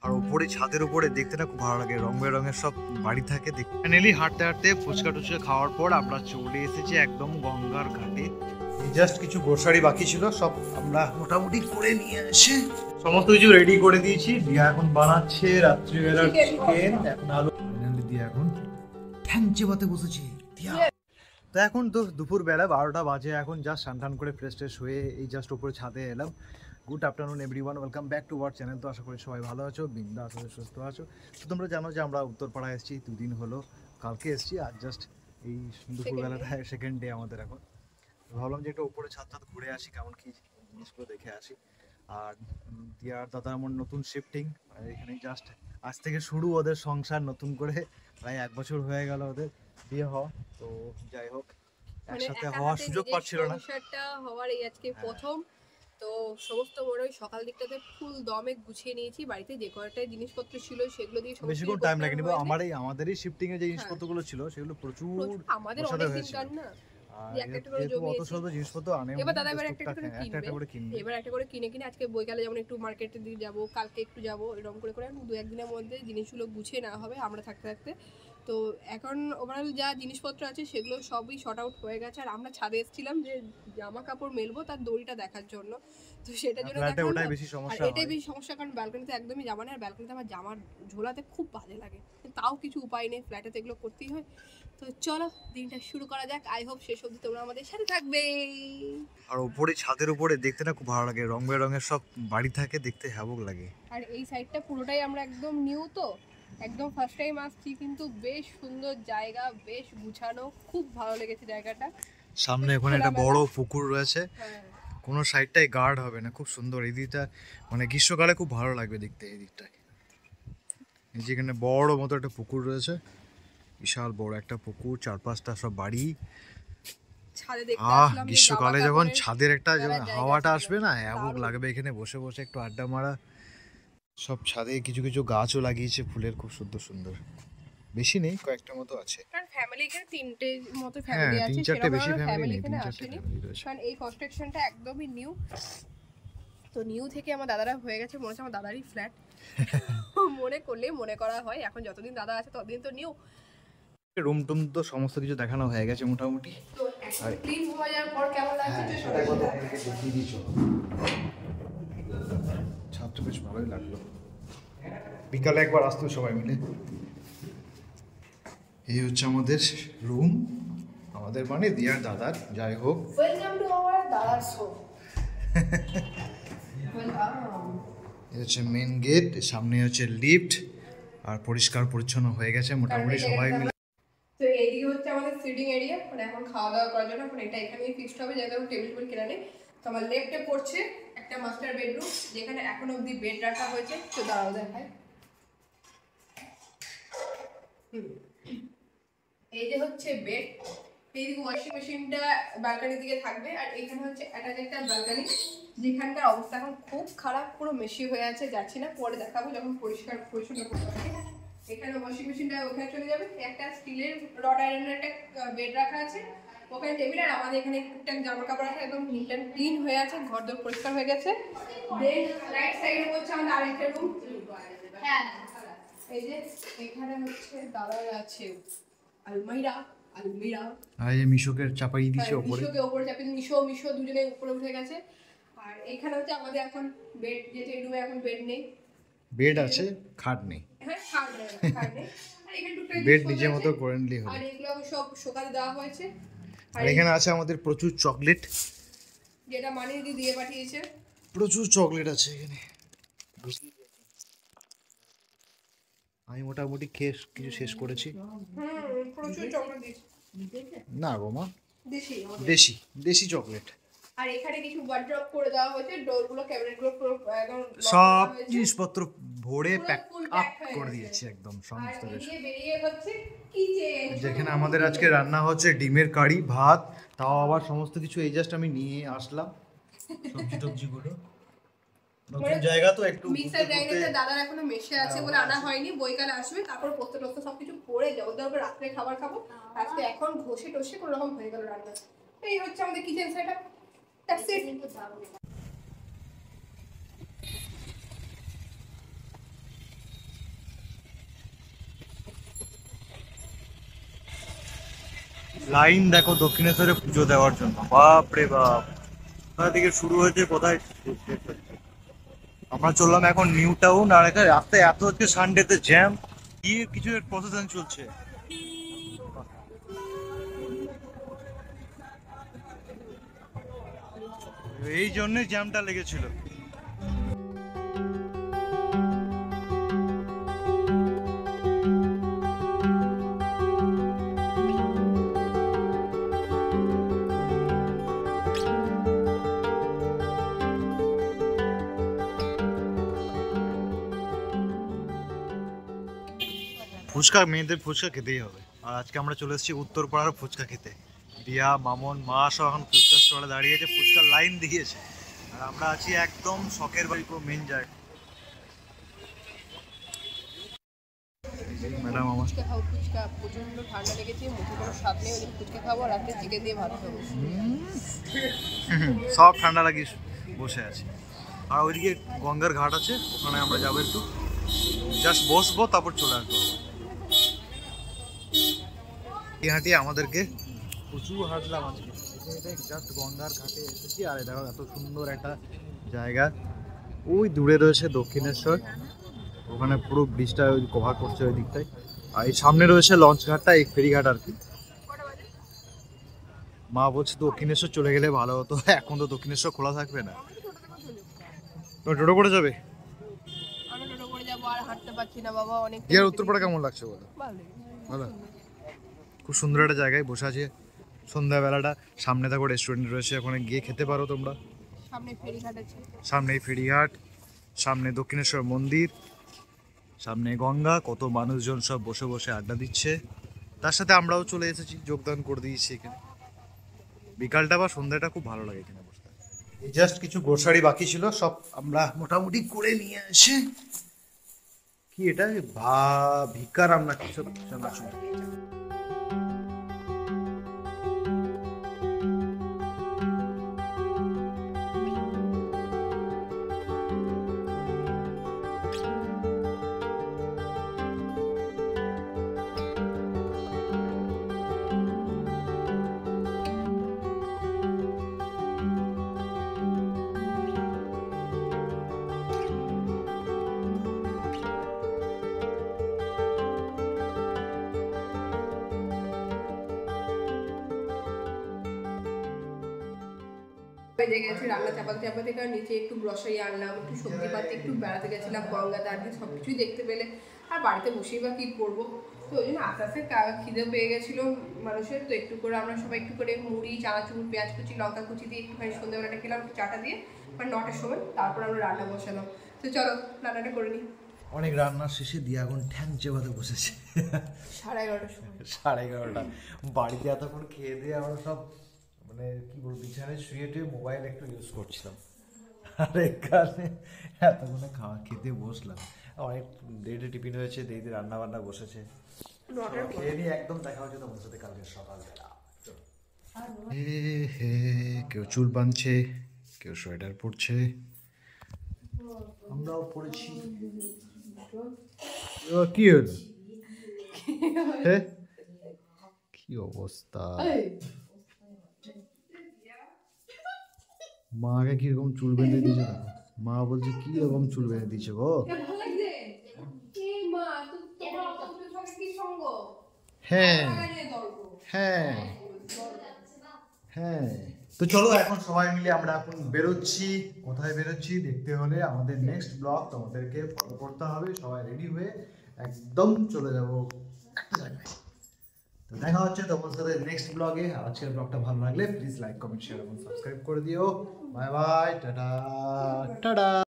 আর উপরে ছাদের উপরে দেখতে না খুব ভালো লাগে, রং বেরঙের সব বাড়ি থাকে। ফাইনালি হাঁটতে হাঁটতে ফুচকা টুচকা খাওয়ার পর আমরা চলে এসেছি একদম গঙ্গার ঘাটে। জাস্ট কিছু গ্রোসারি বাকি ছিল, সব আমরা মোটামুটি করে নিয়ে এসে সমস্ত কিছু রেডি করে দিয়েছি। দিয়া এখন বানাচ্ছে রাত্রিবেলার চিকেন, এখন আলু ফাইনালি দিয়া এখন ঠ্যাং চেবাতে বসেছি দিয়া। তো এখন তো দুপুরবেলা 12টা বাজে, এখন জাস্ট স্নান করে ফ্রেশ ট্রেশ হয়ে এই জাস্ট উপরে ছাদে এলাম। Good afternoon everyone, welcome back to our channel. তো আশা করি সবাই ভালো আছো, বিন্দাস আছো, সুস্থ আছো। তো তোমরা জানো যে আমরা উত্তরপাড়ায় এসেছি, দুদিন হলো, কালকে এসেছি, আর জাস্ট এই দুপুরবেলাটা সেকেন্ড ডে আমাদের এখন। ভাবলাম যে একটু উপরে ছাদ ঘুরে আসি, কেমন কি জিনিসগুলো দেখে আসি। আর দিয়ার দাদা আমার নতুন শিফটিং, এখানে জাস্ট আজ থেকে শুরু ওদের সংসার নতুন করে। প্রায় 1 বছর হয়ে গেল ওদের বিয়ে হওয়া। তো যাই হোক, একসাথে হওয়ার সুযোগ পাচ্ছিল না, সংসারটা হওয়ার এই আজকে প্রথম। তো সমস্ত বড় সকাল দিকটাতে ফুল দমে গুছিয়ে নিয়েছি, বাড়িতে যে কয়টা জিনিসপত্র ছিল সেগুলো দিয়ে বেশিক্ষণ টাইম লাগেনি। আমাদেরই শিফটিং এ যে জিনিসপত্রগুলো ছিল সেগুলো প্রচুর আমাদের অনেক দিন কার না, এবার একটা করে কিনে আজকে বৈকালে যেমন একটু মার্কেটে দিয়ে যাবো, কালকে একটু যাবো, এরকম করে 2-1 দিনের মধ্যে জিনিসগুলো গুছিয়ে নেওয়া হবে আমরা থাকতে থাকতে। তো এখন ওভারঅল যা জিনিসপত্র আছে সেগুলো সবই শর্ট আউট হয়ে গেছে। আর আমরা ছাদে এসেছিলাম যে জামা কাপড় মেলবো তার দড়িটা দেখার জন্য, তো সেটার জন্য এটাই বেশি সমস্যা, কারণ ব্যালকনিতে একদমই জামা নেই। আর ব্যালকনিতে আমার জামার ঝোলাতে খুব বাজে লাগে, তাও কিছু উপায় নেই, ফ্ল্যাটে তো এগুলো করতেই হয়। তো চলো দিনটা শুরু করা যাক, আই হোপ শেষ অবধি তোমরা আমাদের সাথে থাকবে। আর উপরে ছাদের উপরে দেখতে না খুব ভালো লাগে, রং বেরঙের সব বাড়ি থাকে, দেখতে হ্যাবক লাগে। আর এই সাইডটা পুরোটাই আমরা একদম নিউ, তো একদম ফার্স্ট টাইম আসছি, কিন্তু বেশ সুন্দর জায়গা, বেশ গুছানো, খুব ভালো লেগেছে জায়গাটা। সামনে ওখানে একটা বড় পুকুর রয়েছে, কোনো সাইডটাই গার্ড হবে না, খুব সুন্দর। এই দিকটা মানে গ্রীষ্মকালে খুব ভালো লাগবে দেখতে। এই দিকটায় এই যেখানে বড় মতো একটা পুকুর রয়েছে, বিশাল বড় একটা পুকুর, 4-5টা সব বাড়ি। গ্রীষ্মকালে যখন ছাদের একটা হাওয়াটা আসবে না, হ্যাবক লাগবে এখানে বসে বসে একটু আড্ডা মারা। সব ছাদে কিছু কিছু গাছও লাগিয়েছে ফুলের, খুব সুন্দর সুন্দর। বেশি নেই, কয়েকটা মতো আছে। কারণ ফ্যামিলি এখানে 3টে মতো ফ্যামিলি আছে, সেটা বেশি ফ্যামিলি এখানে আসেনি, কারণ এই কনস্ট্রাকশনটা একদমই নিউ। তো নিউ থেকে আমার দাদারা হয়ে গেছে, মনে হচ্ছে আমার দাদারই ফ্ল্যাট মনে করলে মনে করা হয়। এখন যতদিন দাদা আছে ততদিন তো নিউ। রুম টুম তো সমস্ত কিছু দেখানো হয়ে গেছে মোটামুটি। আর ক্লিন হয়ে যাওয়ার পর কেমন লাগছে সেটা কথা আপনাকে দেখিয়ে দিয়েছো। ছাদটা বেশ ভালোই লাগলো, বিকালে একবার আসতো সবাই মিলে। এই হচ্ছে আমাদের রুম, আমাদের মানে দিয়ার দাদার। যাই হোক, ওয়েলকাম টু আওয়ার দাদার শো। এই হচ্ছে মেন গেট, সামনে হচ্ছে লিফট, আর পরিষ্কার পরিচ্ছন্ন হয়ে গেছে মোটামুটি সবাই মিলে। তো এইদিকে হচ্ছে আমাদের সিটিং এরিয়া, মানে এখন খাওয়া দাওয়া করার জন্য এখন এটা এখানেই ফিক্সড হবে, যেহেতু টেবিল টেবিল কেনা নেই। তো আমার লেফটে পড়ছে একটা মাস্টার বেডরুম, যেখানে এখন অবধি বেড রাখা হয়েছে। তো দাঁড়াও দেখায়, এই যে হচ্ছে বেড, এইদিকে ওয়াশিং মেশিনটা ব্যালকনির দিকে থাকবে। আর এখানে হচ্ছে অ্যাটাচ একটা ব্যালকনি, যেখানকার অবস্থা এখন খুব খারাপ, পুরো মেশি হয়ে আছে, যাচ্ছি না, পরে দেখাবো যখন পরিষ্কার পরিচ্ছন্ন করতে হবে। এখানে ওয়াশিং মেশিনটা ওখানে চলে যাবে। একটা স্টিলের রড আয়রনের একটা বেড রাখা আছে, ওখানে টেবিল। আর আমাদের এখানে একটা জামা কাপড় আছে, একদম নিট অ্যান্ড ক্লিন হয়ে আছে, ঘর দর পরিষ্কার হয়ে গেছে। দেন রাইট সাইডে হচ্ছে আমাদের আরেকটা রুম। হ্যাঁ, এই যে এখানে হচ্ছে দাদার আছে আলমাইরা, আর এই মিশোকে চাপাই দিয়েছে উপরে, উপরে চাপিয়ে মিশো দুজনে উপরে উঠে গেছে। আর এখানে হচ্ছে আমাদের এখন বেড, যেটা এই রুমে এখন বেড নেই, বেড আছে, খাট নেই। হ্যাঁ, খাট নেই। আর এখানে টুকটাক বেড নিজের মতো করে নিলেই হবে। আর এগুলো সব সকালে দেওয়া হয়েছে। আর এখানে আছে আমাদের প্রচুর চকলেট, যেটা মানি দিদি দিয়ে পাঠিয়েছে। প্রচুর চকলেট আছে এখানে। আমি মোটামুটি খেয়ে কিছু শেষ করেছি। প্রচুর চকলেট দিয়েছে। না গো মা, দেশি দেশি চকলেট। আর এখানে কিছু ওয়ার্ড্রপ করে দেওয়া হয়েছে, ডোরগুলো, ক্যাবিনেটগুলো পুরো একদম সব জিনিসপত্র ভরে প্যাক আপ করে দিয়েছে একদম সমস্ত কিছু। বেরিয়ে হচ্ছে কিচেন, যেখানে আমাদের আজকে রান্না হচ্ছে ডিমের কারি, ভাত, তাও আবার সমস্ত কিছু এই জাস্ট আমি নিয়ে আসলাম সবজি টবজিগুলো। নতুন জায়গা তো একটু মিক্সার গ্রাইন্ডারটা দাদার এখনো মেশে আছে বলে আনা হয়নি, বইকালে আসবে, তারপর পোস্ত টোস্ত সবকিছু পড়ে যাবো, তারপর রাত্রে খাবার খাবো। আজকে এখন ঘষে টষে কোনো রকম হয়ে গেল রান্না। এই হচ্ছে আমাদের kitchen setup, that's it. Line দেখো দক্ষিণেশ্বরে পুজো দেওয়ার জন্য, বাপ রে বাপ, কোথা থেকে শুরু হয়েছে কোথায় শেষ হচ্ছে। আমরা চললাম এখন নিউ টাউন, আর এখানে রাস্তায় এত হচ্ছে সানডেতে জ্যাম, কি কিছু প্রসেশন চলছে। এই জন্যই জ্যামটা লেগেছিল। ফুচকা, মেয়েদের ফুচকা খেতেই হবে। আর আজকে আমরা চলে এসেছি উত্তরপাড়ার ফুচকা খেতে। দিয়া, মামন, মা সব এখন ফুচকা স্টলে দাঁড়িয়েছে, ফুচকার লাইন দিয়েছে। আর আমরা আছি একদম শখের বাড়ি, পুরো মেন জায়গা। ম্যাডাম আমার ফুচকা খাবো, ফুচকা প্রচন্ড ঠান্ডা লেগেছে, মুখে কোনো স্বাদ নেই, ওদিকে ফুচকা খাবো, রাতে চিকেন দিয়ে ভাত খাবো। সব ঠান্ডা লাগিয়ে বসে আছি। আর ওইদিকে গঙ্গার ঘাট আছে, ওখানে আমরা যাবো একটু, জাস্ট বসবো তারপর চলে আসবো। এই হাঁটি আমাদেরকে প্রচুর হাঁটলাম আজকে, জাস্ট গঙ্গার ঘাটে এসেছি। আর দেখো এত সুন্দর একটা জায়গা, ওই দূরে রয়েছে দক্ষিণেশ্বর, ওখানে পুরো ব্রিজটা কভার করছে ওই দিকটায়। আর এই সামনে রয়েছে লঞ্চ ঘাটটা, এই ফেরিঘাট আর কি। মা বলছে দক্ষিণেশ্বর চলে গেলে ভালো হতো, এখন তো দক্ষিণেশ্বর খোলা থাকবে না। তো টোটো করে যাবে? আমি টোটো করে যাবো, আর হাঁটতে পারছি না বাবা, অনেক। ইয়ার উত্তরপাড়া কেমন লাগছে বলো? ভালো লেগেছে। ভালো, খুব সুন্দর একটা জায়গায় বসে আছে সন্ধ্যাবেলাটা। সামনে দেখো রেস্টুরেন্ট রয়েছে, ওখানে গিয়ে খেতে পারো তোমরা। সামনে ফেরিঘাট আছে, সামনেই ফেরিঘাট, সামনে দক্ষিণেশ্বর মন্দির, সামনে গঙ্গা, কত মানুষজন সব বসে বসে আড্ডা দিচ্ছে। তার সাথে আমরাও চলে এসেছি, যোগদান করে দিয়েছি এখানে। বিকালটা বা সন্ধ্যাটা খুব ভালো লাগে এখানে বসতে। জাস্ট কিছু গ্রোসারি বাকি ছিল, সব আমরা মোটামুটি করে নিয়ে এসে, কি এটা ভিকার আমরা কিছু চানাচুর। বেজে গেছে রান্না চাপাতে চাপাতে, কারণ নিচে একটু গ্রসারি আনলাম, একটু সবজি পাতি, একটু বেড়াতে গেছিলাম গঙ্গাতে, আর কি সব কিছুই দেখতে পেলে। আর বাড়িতে বসেই বা কী করবো, তো ওই জন্য আস্তে আস্তে খিদে পেয়ে গেছিলো মানুষের। তো একটু করে আমরা সবাই একটু করে মুড়ি, চানাচুর, পেঁয়াজ কুচি, লঙ্কা কুচি দিয়ে একটুখানি সন্ধ্যাবেলাটা খেলাম, একটু চাটা দিয়ে, মানে 9টার সময়। তারপর আমরা রান্না বসালাম। তো চলো রান্নাটা করে নিই। অনেক রান্নার শেষে দিয়ে এখন ঠ্যাং চেবাতে বসেছে। 11:30টার সময়, 11:30। বাড়িতে এতক্ষণ খেয়ে দিয়ে আমরা সব মানে কি বলবো, বিছানায় শুয়ে টুয়ে মোবাইল একটু ইউজ করছিলাম, আর এখানে এতক্ষণে খাওয়া খেতে বসলাম। অনেক দেরিতে টিফিন হয়েছে, দেরিতে রান্না বান্না বসেছে, 9টার পর। খেয়ে নিয়ে একদম দেখা হচ্ছে তোমার সাথে কালকে সকালবেলা। কেউ চুল বাঁধছে, কেউ সোয়েটার পরছে, আমরাও পড়েছি। কি হলো? কি অবস্থা? মাকে কিরকম চুল বেঁধে দিয়েছে দেখো। মা বলছে কি রকম চুল বেঁধে দিয়েছে গো। হ্যাঁ হ্যাঁ হ্যাঁ। তো চলো এখন সবাই মিলে আমরা এখন বেরোচ্ছি। কোথায় বেরোচ্ছি দেখতে হলে আমাদের নেক্সট ব্লগ তোমাদেরকে ফলো করতে হবে। সবাই রেডি হয়ে একদম চলে যাবো একটা জায়গায়। তো দেখা হচ্ছে তোমার সাথে নেক্সট ব্লগে। আজকের ব্লগটা ভালো লাগলে প্লিজ লাইক, কমেন্ট, শেয়ার এবং সাবস্ক্রাইব করে দিও। Bye bye, tata tata.